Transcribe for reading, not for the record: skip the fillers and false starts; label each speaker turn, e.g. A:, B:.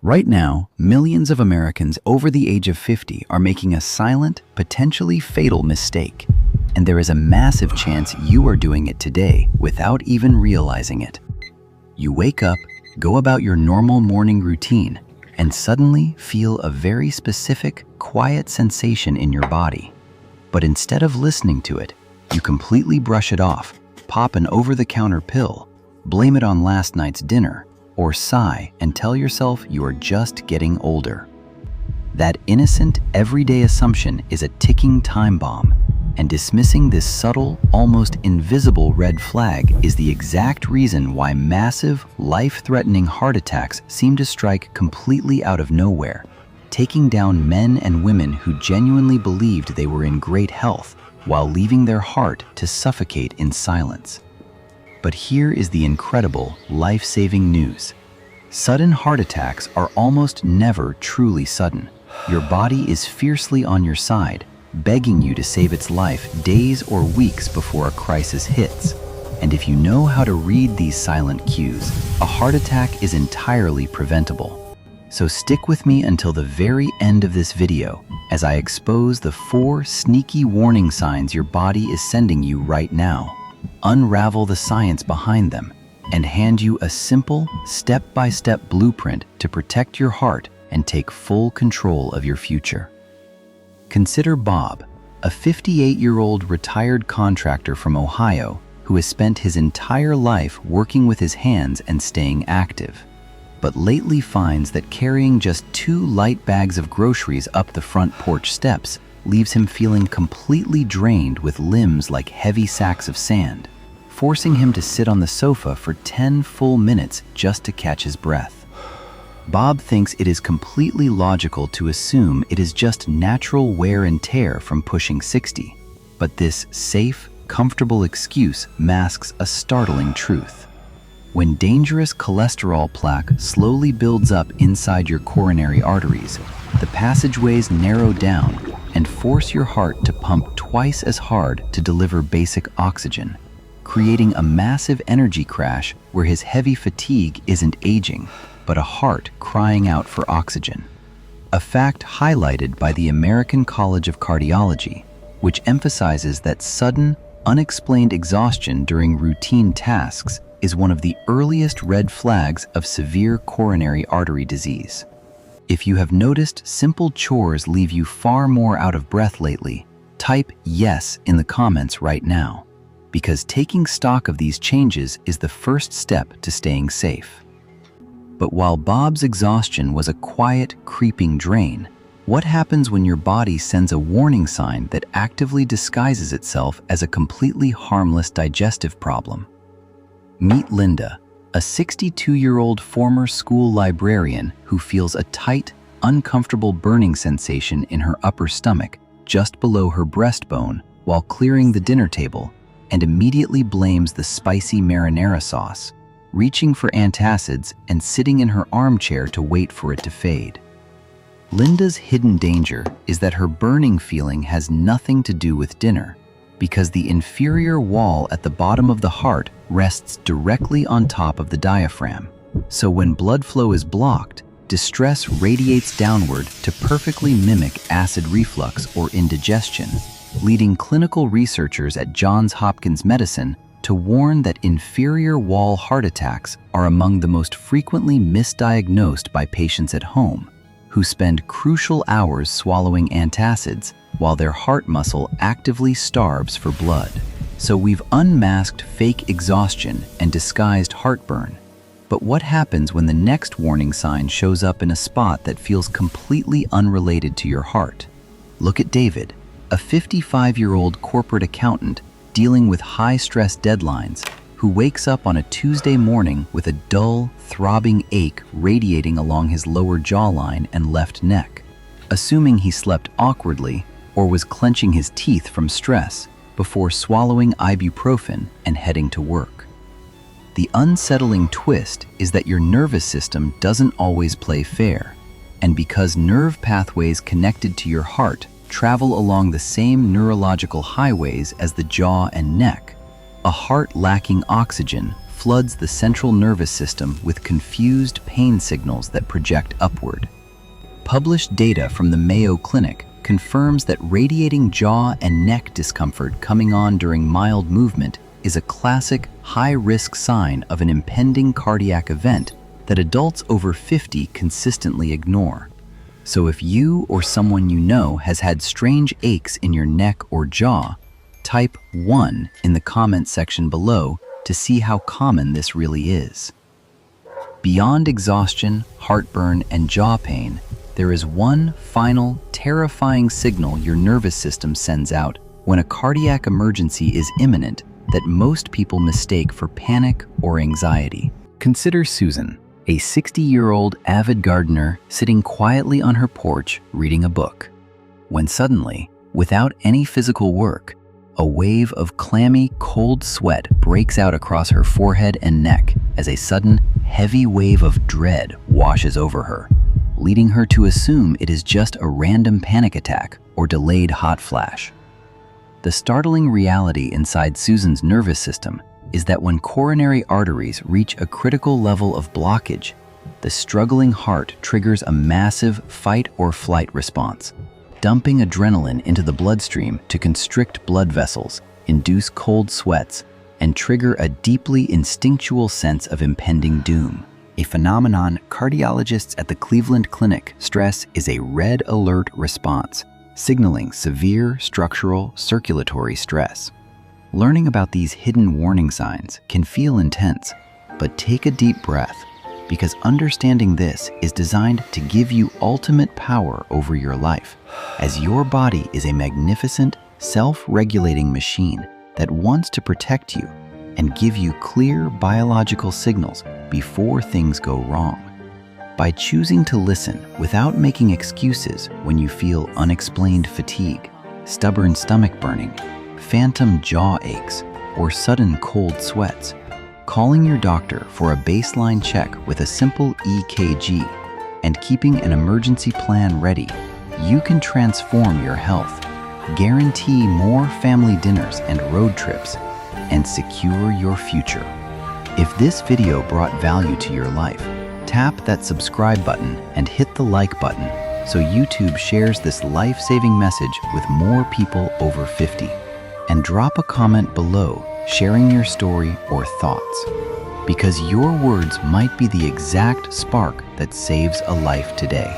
A: Right now, millions of Americans over the age of 50 are making a silent, potentially fatal mistake. And there is a massive chance you are doing it today without even realizing it. You wake up, go about your normal morning routine, and suddenly feel a very specific, quiet sensation in your body. But instead of listening to it, you completely brush it off, pop an over-the-counter pill, blame it on last night's dinner, or sigh and tell yourself you are just getting older. That innocent, everyday assumption is a ticking time bomb, and dismissing this subtle, almost invisible red flag is the exact reason why massive, life-threatening heart attacks seem to strike completely out of nowhere, taking down men and women who genuinely believed they were in great health while leaving their heart to suffocate in silence. But here is the incredible, life-saving news. Sudden heart attacks are almost never truly sudden. Your body is fiercely on your side, begging you to save its life days or weeks before a crisis hits. And if you know how to read these silent cues, a heart attack is entirely preventable. So stick with me until the very end of this video as I expose the 4 sneaky warning signs your body is sending you right now, unravel the science behind them, and hand you a simple, step-by-step blueprint to protect your heart and take full control of your future. Consider Bob, a 58-year-old retired contractor from Ohio who has spent his entire life working with his hands and staying active, but lately finds that carrying just 2 light bags of groceries up the front porch steps leaves him feeling completely drained with limbs like heavy sacks of sand, forcing him to sit on the sofa for 10 full minutes just to catch his breath. Bob thinks it is completely logical to assume it is just natural wear and tear from pushing 60, but this safe, comfortable excuse masks a startling truth. When dangerous cholesterol plaque slowly builds up inside your coronary arteries, the passageways narrow down and force your heart to pump twice as hard to deliver basic oxygen, creating a massive energy crash where his heavy fatigue isn't aging, but a heart crying out for oxygen. A fact highlighted by the American College of Cardiology, which emphasizes that sudden, unexplained exhaustion during routine tasks is one of the earliest red flags of severe coronary artery disease. If you have noticed simple chores leave you far more out of breath lately, type yes in the comments right now, because taking stock of these changes is the first step to staying safe. But while Bob's exhaustion was a quiet, creeping drain, what happens when your body sends a warning sign that actively disguises itself as a completely harmless digestive problem? Meet Linda, a 62-year-old former school librarian who feels a tight, uncomfortable burning sensation in her upper stomach just below her breastbone while clearing the dinner table, and immediately blames the spicy marinara sauce, reaching for antacids and sitting in her armchair to wait for it to fade. Linda's hidden danger is that her burning feeling has nothing to do with dinner, because the inferior wall at the bottom of the heart rests directly on top of the diaphragm. So when blood flow is blocked, distress radiates downward to perfectly mimic acid reflux or indigestion, leading clinical researchers at Johns Hopkins Medicine to warn that inferior wall heart attacks are among the most frequently misdiagnosed by patients at home, who spend crucial hours swallowing antacids while their heart muscle actively starves for blood. So we've unmasked fake exhaustion and disguised heartburn. But what happens when the next warning sign shows up in a spot that feels completely unrelated to your heart? Look at David, a 55-year-old corporate accountant dealing with high-stress deadlines, who wakes up on a Tuesday morning with a dull, throbbing ache radiating along his lower jawline and left neck, assuming he slept awkwardly or was clenching his teeth from stress before swallowing ibuprofen and heading to work. The unsettling twist is that your nervous system doesn't always play fair, and because nerve pathways connected to your heart travel along the same neurological highways as the jaw and neck, a heart lacking oxygen floods the central nervous system with confused pain signals that project upward. Published data from the Mayo Clinic confirms that radiating jaw and neck discomfort coming on during mild movement is a classic high-risk sign of an impending cardiac event that adults over 50 consistently ignore. So if you or someone you know has had strange aches in your neck or jaw, type 1 in the comment section below to see how common this really is. Beyond exhaustion, heartburn, and jaw pain, there is one final, terrifying signal your nervous system sends out when a cardiac emergency is imminent that most people mistake for panic or anxiety. Consider Susan, a 60-year-old avid gardener sitting quietly on her porch reading a book, when suddenly, without any physical work, a wave of clammy, cold sweat breaks out across her forehead and neck as a sudden, heavy wave of dread washes over her, leading her to assume it is just a random panic attack or delayed hot flash. The startling reality inside Susan's nervous system is that when coronary arteries reach a critical level of blockage, the struggling heart triggers a massive fight-or-flight response, dumping adrenaline into the bloodstream to constrict blood vessels, induce cold sweats, and trigger a deeply instinctual sense of impending doom. A phenomenon cardiologists at the Cleveland Clinic stress is a red alert response, signaling severe structural circulatory stress. Learning about these hidden warning signs can feel intense, but take a deep breath, because understanding this is designed to give you ultimate power over your life, as your body is a magnificent, self-regulating machine that wants to protect you and give you clear biological signals before things go wrong. By choosing to listen without making excuses when you feel unexplained fatigue, stubborn stomach burning, phantom jaw aches, or sudden cold sweats, calling your doctor for a baseline check with a simple EKG, and keeping an emergency plan ready, you can transform your health, guarantee more family dinners and road trips, and secure your future. If this video brought value to your life, tap that subscribe button and hit the like button so YouTube shares this life-saving message with more people over 50. And drop a comment below sharing your story or thoughts, because your words might be the exact spark that saves a life today.